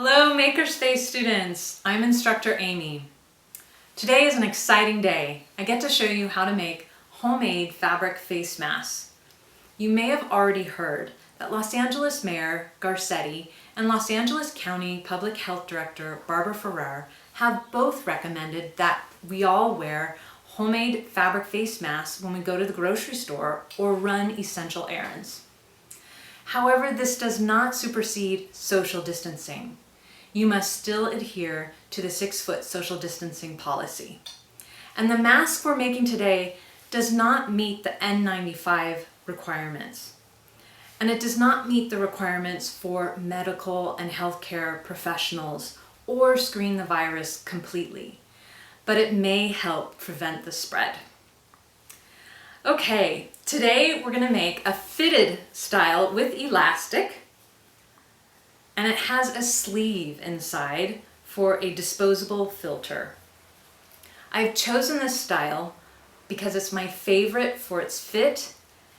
Hello MakerSpace students, I'm instructor Amy. Today is an exciting day. I get to show you how to make homemade fabric face masks. You may have already heard that Los Angeles Mayor Garcetti and Los Angeles County Public Health Director Barbara Ferrer have both recommended that we all wear homemade fabric face masks when we go to the grocery store or run essential errands. However, this does not supersede social distancing. You must still adhere to the 6-foot social distancing policy. And the mask we're making today does not meet the N95 requirements. And it does not meet the requirements for medical and healthcare professionals or screen the virus completely, but it may help prevent the spread. Okay, today we're going to make a fitted style with elastic, and it has a sleeve inside for a disposable filter. I've chosen this style because it's my favorite for its fit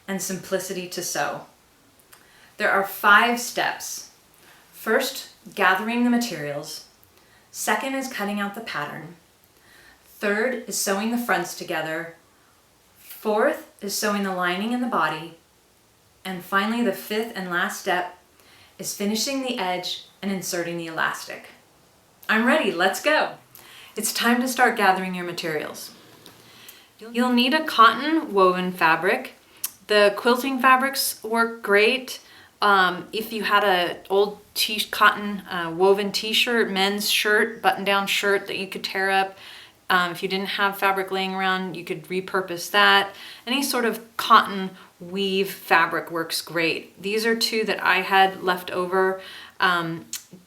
and simplicity to sew. There are 5 steps. First, gathering the materials. Second is cutting out the pattern. Third is sewing the fronts together. Fourth is sewing the lining and the body. And finally, the 5th and last step is finishing the edge and inserting the elastic. I'm ready, let's go. It's time to start gathering your materials. You'll need a cotton woven fabric. The quilting fabrics work great. If you had an old cotton woven t-shirt, men's shirt, button-down shirt that you could tear up, if you didn't have fabric laying around, you could repurpose that. Any sort of cotton weave fabric works great. These are 2 that I had left over.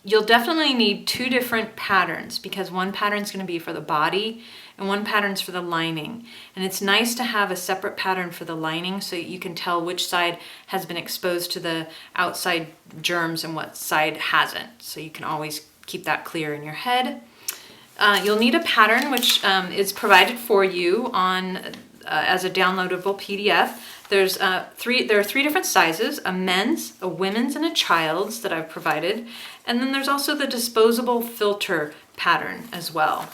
You'll definitely need 2 different patterns because one pattern is going to be for the body and one pattern's for the lining. And it's nice to have a separate pattern for the lining so you can tell which side has been exposed to the outside germs and what side hasn't. So you can always keep that clear in your head. You'll need a pattern which is provided for you on as a downloadable PDF. There are 3 different sizes: a men's, a women's, and a child's that I've provided. And then there's also the disposable filter pattern as well.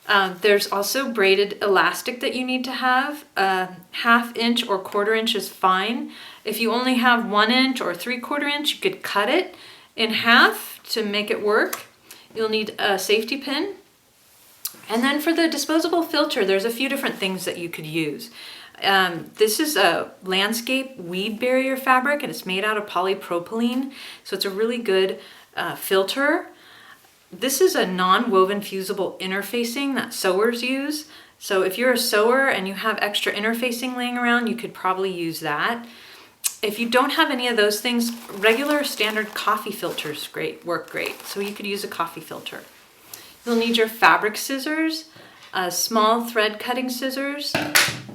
There's also braided elastic that you need to have. 1/2 inch or 1/4 inch is fine. If you only have 1 inch or 3/4 inch, you could cut it in half to make it work. You'll need a safety pin. And then for the disposable filter, there's a few different things that you could use. This is a landscape weed barrier fabric, and it's made out of polypropylene, so it's a really good filter. This is a non-woven fusible interfacing that sewers use. So if you're a sewer and you have extra interfacing laying around, you could probably use that. If you don't have any of those things, regular standard coffee filters work great. So you could use a coffee filter. You'll need your fabric scissors, small thread cutting scissors,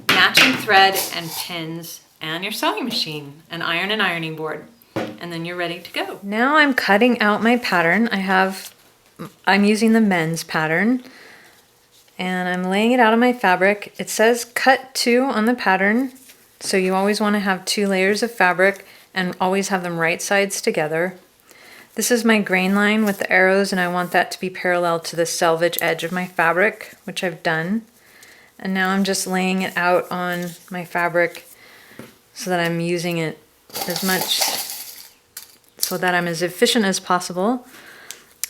matching thread and pins, and your sewing machine, an iron and ironing board. And then you're ready to go. Now I'm cutting out my pattern. I'm using the men's pattern, and I'm laying it out on my fabric. It says cut 2 on the pattern. So you always want to have 2 layers of fabric and always have them right sides together. This is my grain line with the arrows, and I want that to be parallel to the selvage edge of my fabric, which I've done. And now I'm just laying it out on my fabric so that I'm using it as much, so that I'm as efficient as possible.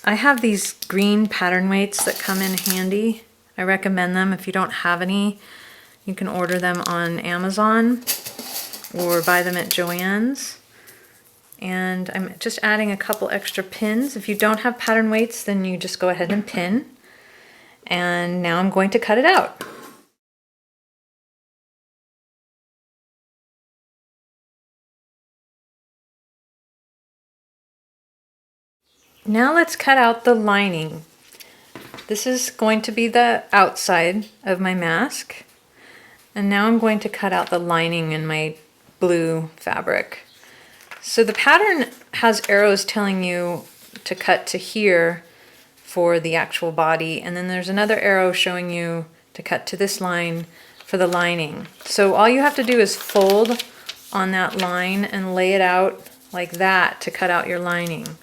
I have these green pattern weights that come in handy. I recommend them. If you don't have any, you can order them on Amazon or buy them at Joann's. And I'm just adding a couple extra pins. If you don't have pattern weights, then you just go ahead and pin. And now I'm going to cut it out. Now let's cut out the lining. This is going to be the outside of my mask. And now I'm going to cut out the lining in my blue fabric. So the pattern has arrows telling you to cut to here for the actual body, and then there's another arrow showing you to cut to this line for the lining. So all you have to do is fold on that line and lay it out like that to cut out your lining.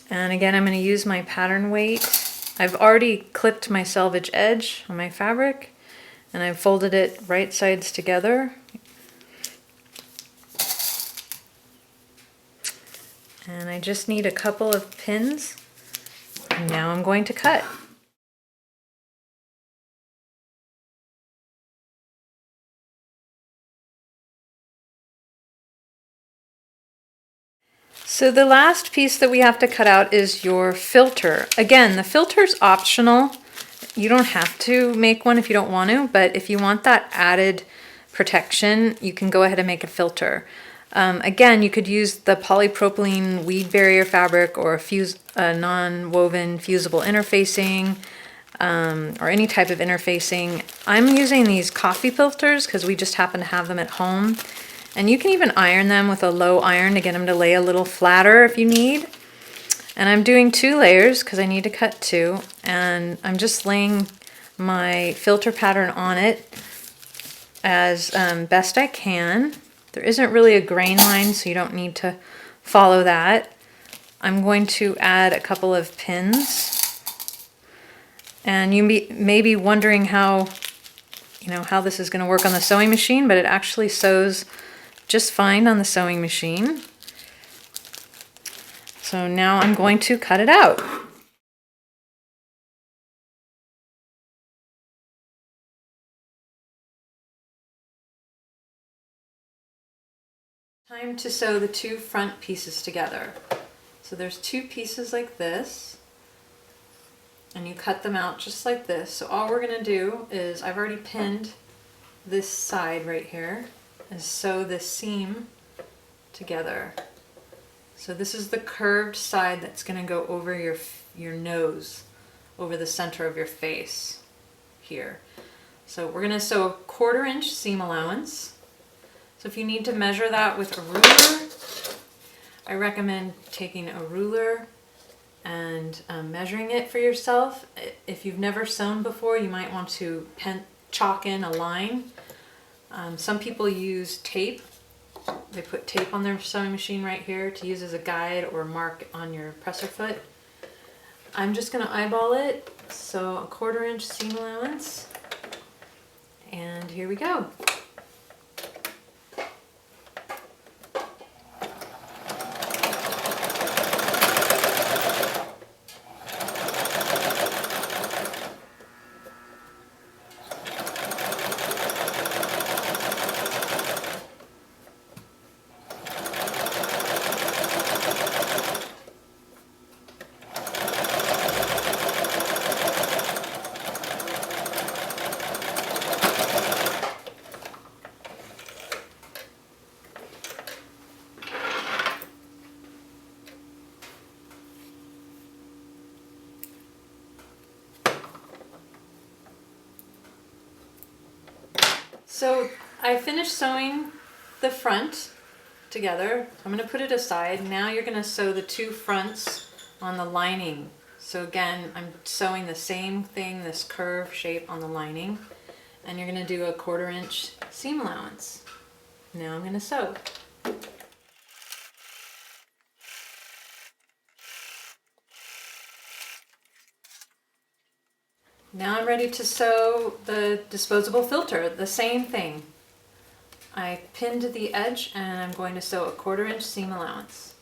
And again, I'm going to use my pattern weight. I've already clipped my selvage edge on my fabric, and I've folded it right sides together. And I just need a couple of pins. And now I'm going to cut. So the last piece that we have to cut out is your filter. Again, the filter's optional. You don't have to make one if you don't want to, but if you want that added protection, you can go ahead and make a filter. Again, you could use the polypropylene weed barrier fabric or a non-woven fusible interfacing or any type of interfacing. I'm using these coffee filters because we just happen to have them at home. And you can even iron them with a low iron to get them to lay a little flatter if you need. And I'm doing 2 layers because I need to cut 2. And I'm just laying my filter pattern on it as best I can. There isn't really a grain line, so you don't need to follow that. I'm going to add a couple of pins. And you may be wondering how this is going to work on the sewing machine, but it actually sews just fine on the sewing machine. So now I'm going to cut it out. Time to sew the 2 front pieces together. So there's 2 pieces like this, and you cut them out just like this. So all we're going to do is, I've already pinned this side right here, and sew this seam together. So this is the curved side that's going to go over your nose, over the center of your face here. So we're going to sew a 1/4 inch seam allowance. So if you need to measure that with a ruler, I recommend taking a ruler and measuring it for yourself. If you've never sewn before, you might want to chalk in a line. Some people use tape. They put tape on their sewing machine right here to use as a guide or mark on your presser foot. I'm just going to eyeball it, so a 1/4 inch seam allowance, and here we go. So I finished sewing the front together. I'm going to put it aside. Now you're going to sew the 2 fronts on the lining. So again, I'm sewing the same thing, this curve shape on the lining, and you're going to do a 1/4 inch seam allowance. Now I'm going to sew. Now I'm ready to sew the disposable filter, the same thing. I pinned the edge and I'm going to sew a 1/4 inch seam allowance.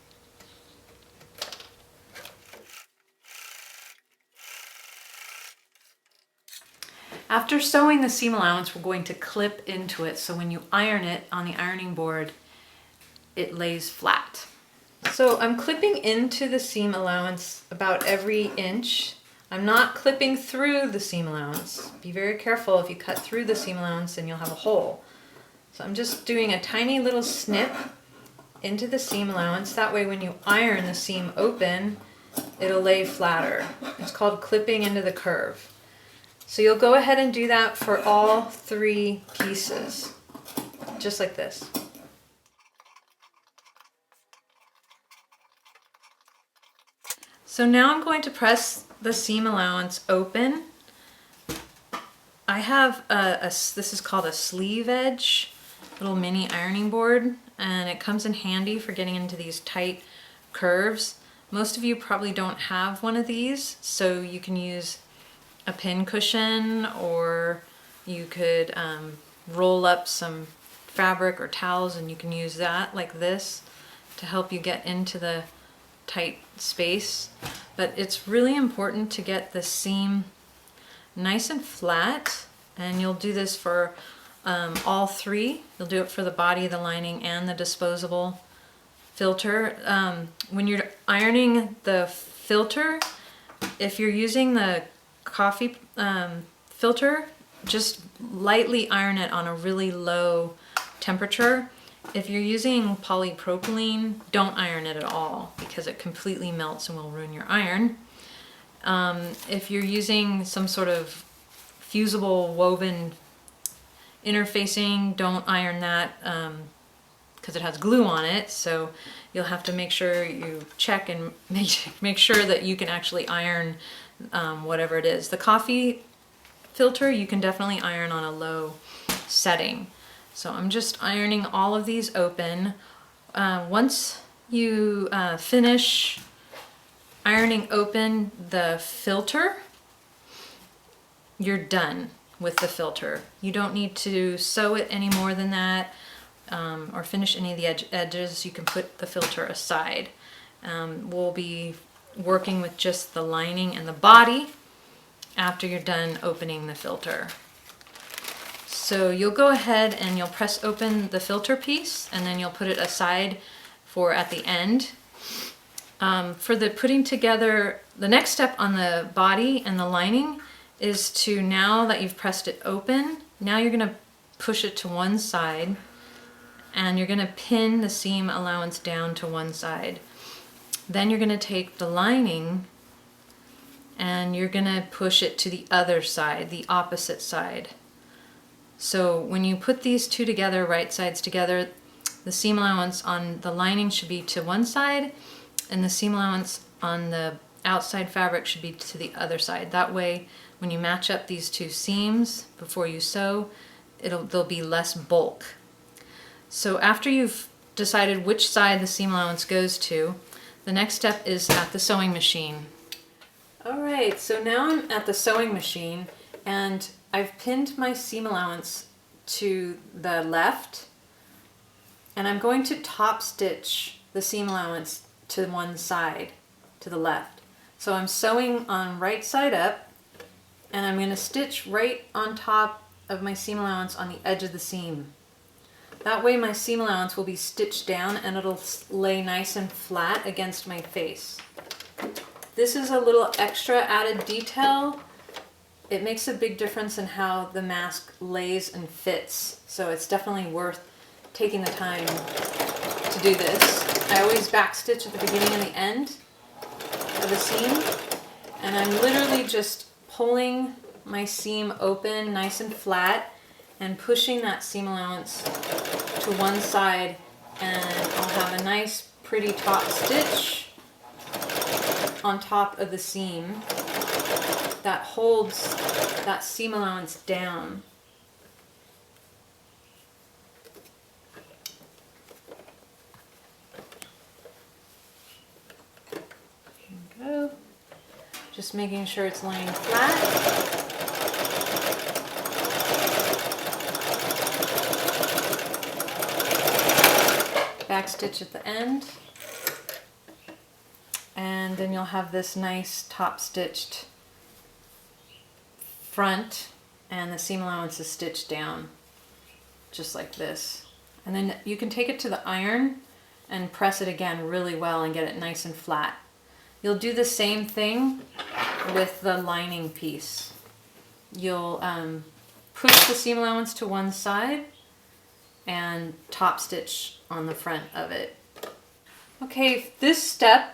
After sewing the seam allowance, we're going to clip into it, so when you iron it on the ironing board, it lays flat. So I'm clipping into the seam allowance about every inch. I'm not clipping through the seam allowance. Be very careful. If you cut through the seam allowance, then you'll have a hole. So I'm just doing a tiny little snip into the seam allowance. That way when you iron the seam open, it'll lay flatter. It's called clipping into the curve. So you'll go ahead and do that for all 3 pieces, just like this. So now I'm going to press the seam allowance open. I have this is called a sleeve edge, little mini ironing board, and it comes in handy for getting into these tight curves. Most of you probably don't have one of these, so you can use a pin cushion, or you could roll up some fabric or towels and you can use that like this to help you get into the tight space. But it's really important to get the seam nice and flat, and you'll do this for all three. You'll do it for the body, the lining, and the disposable filter. When you're ironing the filter, if you're using the coffee filter, just lightly iron it on a really low temperature. If you're using polypropylene, don't iron it at all because it completely melts and will ruin your iron. If you're using some sort of fusible woven interfacing, don't iron that because it has glue on it, so you'll have to make sure you check and make sure that you can actually iron whatever it is. The coffee filter you can definitely iron on a low setting. So I'm just ironing all of these open. Once you finish ironing open the filter, you're done with the filter. You don't need to sew it any more than that, or finish any of the edges. You can put the filter aside. We'll be working with just the lining and the body after you're done opening the filter. So you'll go ahead and you'll press open the filter piece, and then you'll put it aside for at the end. For the putting together, the next step on the body and the lining is to, now that you've pressed it open, now you're going to push it to one side, and you're going to pin the seam allowance down to one side. Then you're going to take the lining and you're going to push it to the other side, the opposite side. So when you put these two together, right sides together, the seam allowance on the lining should be to one side, and the seam allowance on the outside fabric should be to the other side. That way, when you match up these two seams before you sew, there'll be less bulk. So after you've decided which side the seam allowance goes to, the next step is at the sewing machine. Alright, so now I'm at the sewing machine, and I've pinned my seam allowance to the left, and I'm going to top stitch the seam allowance to one side, to the left. So I'm sewing on right side up, and I'm going to stitch right on top of my seam allowance on the edge of the seam. That way my seam allowance will be stitched down and it'll lay nice and flat against my face. This is a little extra added detail. It makes a big difference in how the mask lays and fits, so it's definitely worth taking the time to do this. I always backstitch at the beginning and the end of the seam, and I'm literally just pulling my seam open nice and flat and pushing that seam allowance to one side, and I'll have a nice pretty top stitch on top of the seam that holds that seam allowance down. There we go. Just making sure it's laying flat. Back stitch at the end. And then you'll have this nice top stitched front, and the seam allowance is stitched down just like this. And then you can take it to the iron and press it again really well and get it nice and flat. You'll do the same thing with the lining piece. You'll push the seam allowance to one side and top stitch on the front of it. Okay, this step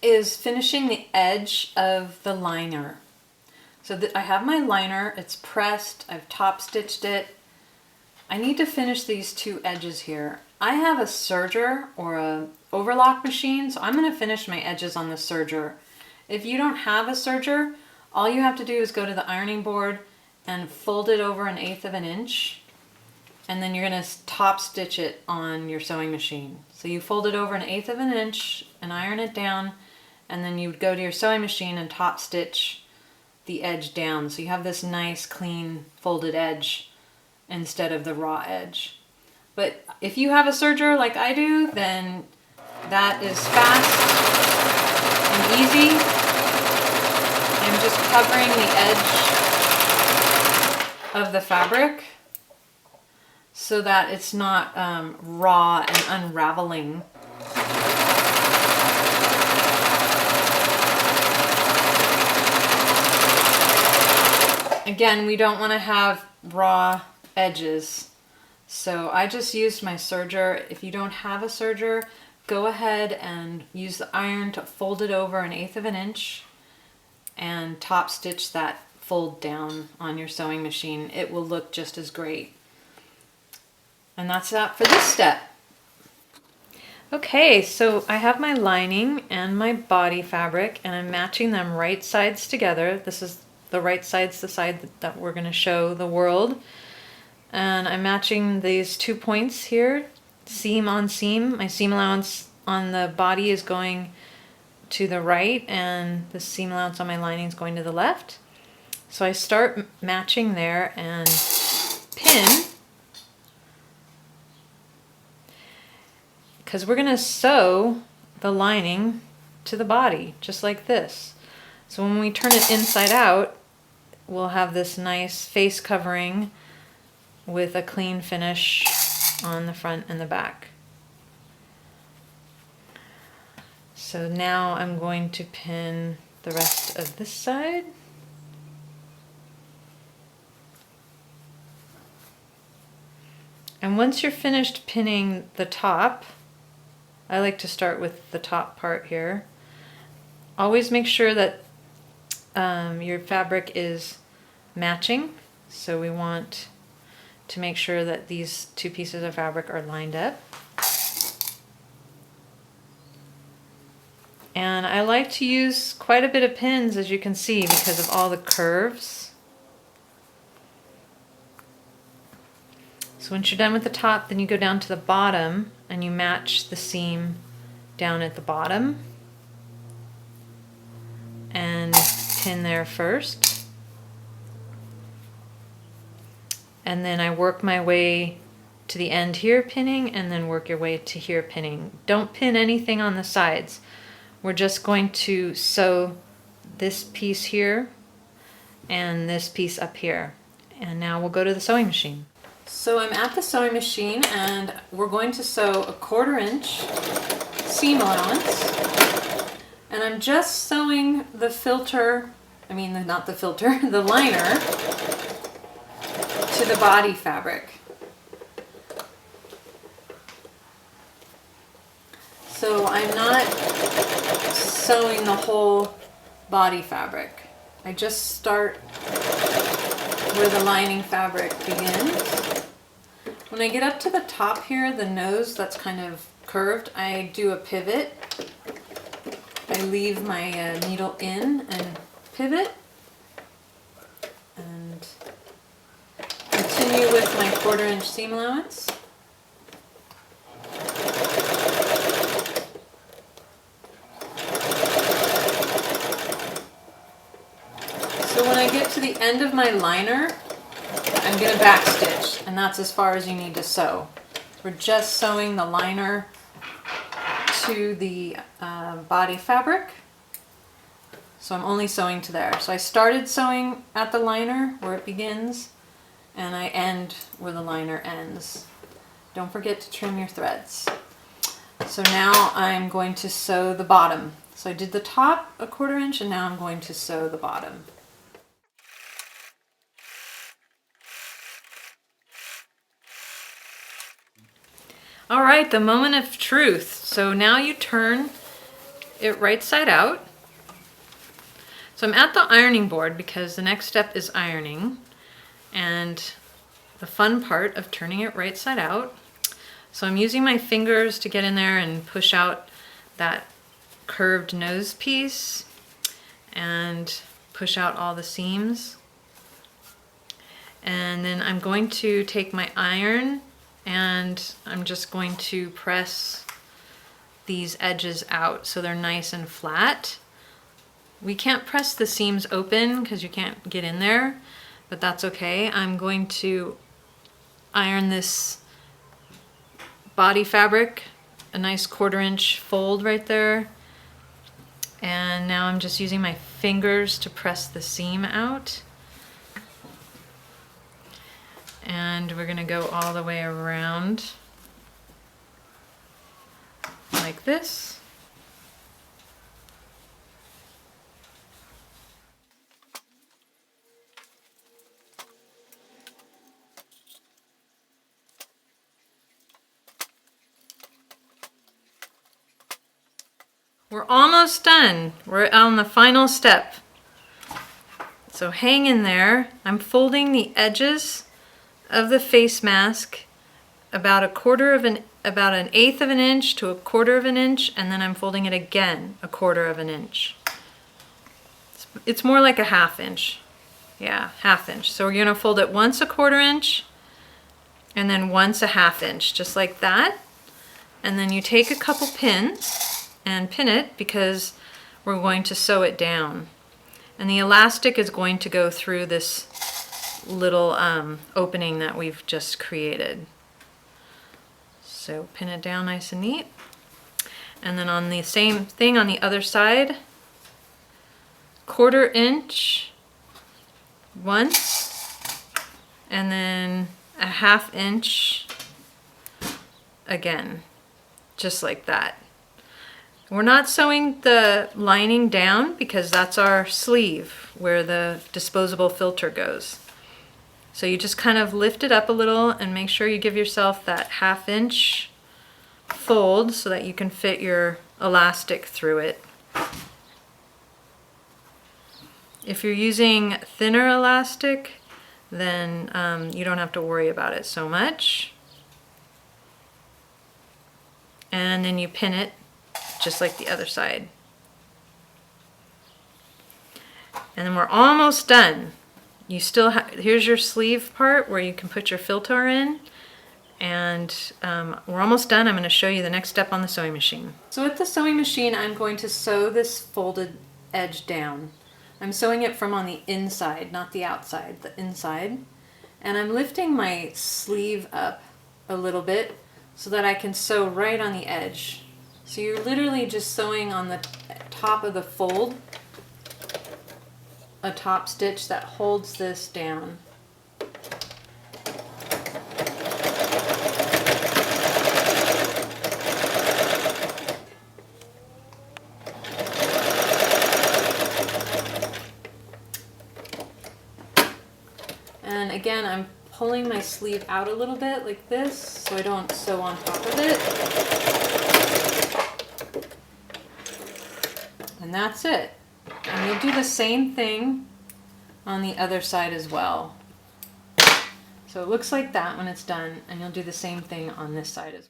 is finishing the edge of the liner. So I have my liner, it's pressed, I've top stitched it. I need to finish these two edges here. I have a serger or a overlock machine, so I'm going to finish my edges on the serger. If you don't have a serger, all you have to do is go to the ironing board and fold it over 1/8 of an inch and then you're going to top stitch it on your sewing machine. So you fold it over 1/8 of an inch and iron it down, and then you would go to your sewing machine and top stitch the edge down. So you have this nice clean folded edge instead of the raw edge. But if you have a serger like I do, then that is fast and easy. I'm just covering the edge of the fabric so that it's not raw and unraveling. Again, we don't want to have raw edges, so I just used my serger. If you don't have a serger, go ahead and use the iron to fold it over 1/8 of an inch and top stitch that fold down on your sewing machine. It will look just as great. And that's that for this step. Okay, so I have my lining and my body fabric, and I'm matching them right sides together. This is the right side's the side that we're going to show the world. And I'm matching these 2 points here, seam on seam. My seam allowance on the body is going to the right, and the seam allowance on my lining is going to the left. So I start matching there and pin, because we're going to sew the lining to the body, just like this. So when we turn it inside out, we'll have this nice face covering with a clean finish on the front and the back. So now I'm going to pin the rest of this side. And once you're finished pinning the top, I like to start with the top part here. Always make sure that your fabric is matching. So we want to make sure that these 2 pieces of fabric are lined up. And I like to use quite a bit of pins, as you can see, because of all the curves. So once you're done with the top, then you go down to the bottom and you match the seam down at the bottom and pin there first. And then I work my way to the end here pinning, and then work your way to here pinning. Don't pin anything on the sides. We're just going to sew this piece here and this piece up here. And now we'll go to the sewing machine. So I'm at the sewing machine, and we're going to sew a 1/4 inch seam allowance. And I'm just sewing the filter, not the filter, the liner to the body fabric. So I'm not sewing the whole body fabric. I just start where the lining fabric begins. When I get up to the top here, the nose that's kind of curved, I do a pivot. I leave my needle in and pivot, and continue with my 1/4 inch seam allowance. So when I get to the end of my liner, I'm going to backstitch, and that's as far as you need to sew. We're just sewing the liner to the body fabric, so I'm only sewing to there. So I started sewing at the liner where it begins, and I end where the liner ends. Don't forget to trim your threads. So now I'm going to sew the bottom. So I did the top a 1/4 inch, and now I'm going to sew the bottom. All right, the moment of truth. So now you turn it right side out. So I'm at the ironing board because the next step is ironing, and the fun part of turning it right side out. So I'm using my fingers to get in there and push out that curved nose piece and push out all the seams. And then I'm going to take my iron and I'm just going to press these edges out so they're nice and flat. We can't press the seams open because you can't get in there, but that's okay. I'm going to iron this body fabric, a nice 1/4 inch fold right there. And now I'm just using my fingers to press the seam out. And we're gonna go all the way around like this. We're almost done. We're on the final step. So hang in there. I'm folding the edges of the face mask about about an 1/8 of an inch to a 1/4 of an inch, and then I'm folding it again a 1/4 of an inch. It's more like a 1/2 inch. Yeah, 1/2 inch. So we're gonna fold it once a 1/4 inch and then once a 1/2 inch, just like that. And then you take a couple pins and pin it because we're going to sew it down. And the elastic is going to go through this little opening that we've just created. So pin it down nice and neat. And then on the same thing on the other side, 1/4 inch once, and then a 1/2 inch again, just like that. We're not sewing the lining down because that's our sleeve where the disposable filter goes. So you just kind of lift it up a little and make sure you give yourself that 1/2 inch fold so that you can fit your elastic through it. If you're using thinner elastic, then you don't have to worry about it so much. And then you pin it just like the other side. And then we're almost done. You still here's your sleeve part where you can put your filter in. And we're almost done. I'm going to show you the next step on the sewing machine. So with the sewing machine, I'm going to sew this folded edge down. I'm sewing it from on the inside, not the outside, the inside. And I'm lifting my sleeve up a little bit so that I can sew right on the edge. So you're literally just sewing on the top of the fold, a top stitch that holds this down. And again, I'm pulling my sleeve out a little bit like this so I don't sew on top of it. And that's it. And you'll do the same thing on the other side as well. So it looks like that when it's done, and you'll do the same thing on this side as well.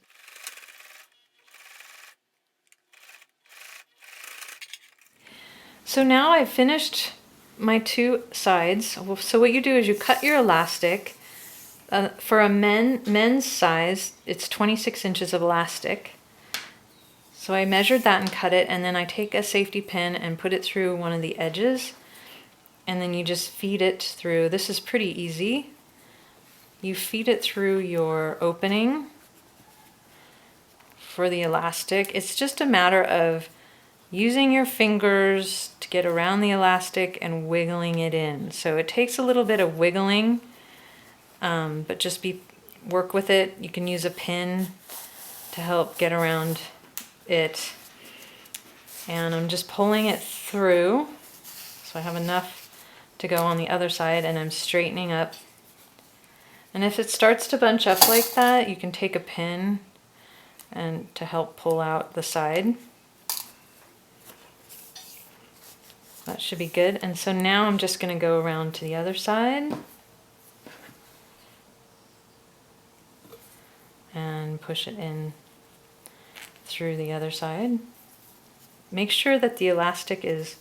So now I've finished my 2 sides. So what you do is you cut your elastic. For a men's size, it's 26 inches of elastic. So I measured that and cut it, and then I take a safety pin and put it through one of the edges, and then you just feed it through. This is pretty easy. You feed it through your opening for the elastic. It's just a matter of using your fingers to get around the elastic and wiggling it in. So it takes a little bit of wiggling, but just work with it. You can use a pin to help get around it. And I'm just pulling it through so I have enough to go on the other side, and I'm straightening up. And if it starts to bunch up like that, you can take a pin and to help pull out the side. That should be good. And so now I'm just going to go around to the other side and push it in through the other side. Make sure that the elastic is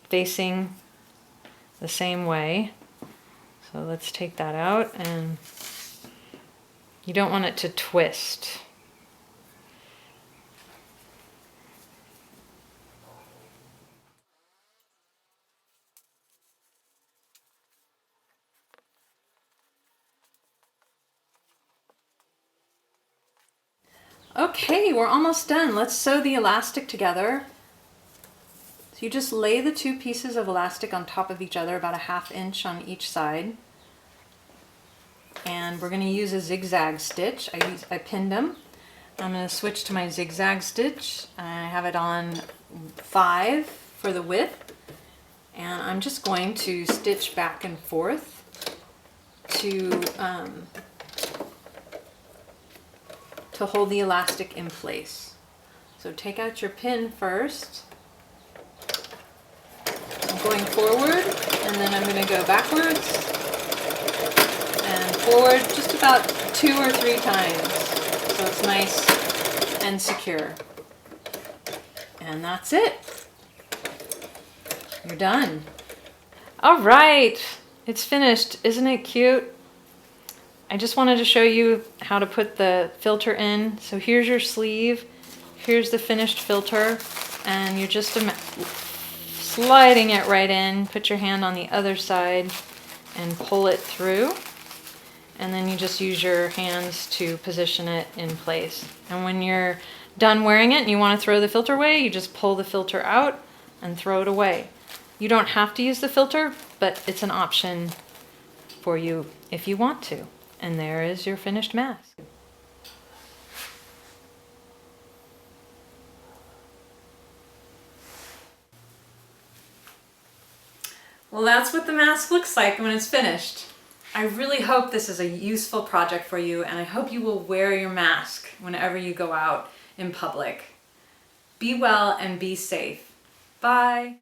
facing the same way So let's take that out, and you don't want it to twist. Okay, we're almost done. Let's sew the elastic together. So you just lay the two pieces of elastic on top of each other, about a 1/2 inch on each side. And we're going to use a zigzag stitch. I pinned them. I'm going to switch to my zigzag stitch. I have it on 5 for the width. And I'm just going to stitch back and forth to hold the elastic in place. So take out your pin first. I'm going forward, and then I'm going to go backwards and forward just about 2 or 3 times, so it's nice and secure. And that's it. You're done. All right, it's finished. Isn't it cute? I just wanted to show you how to put the filter in. So here's your sleeve, here's the finished filter, and you're just sliding it right in. Put your hand on the other side and pull it through, and then you just use your hands to position it in place. And when you're done wearing it and you want to throw the filter away, you just pull the filter out and throw it away. You don't have to use the filter, but it's an option for you if you want to. And there is your finished mask. Well, that's what the mask looks like when it's finished. I really hope this is a useful project for you, and I hope you will wear your mask whenever you go out in public. Be well and be safe. Bye.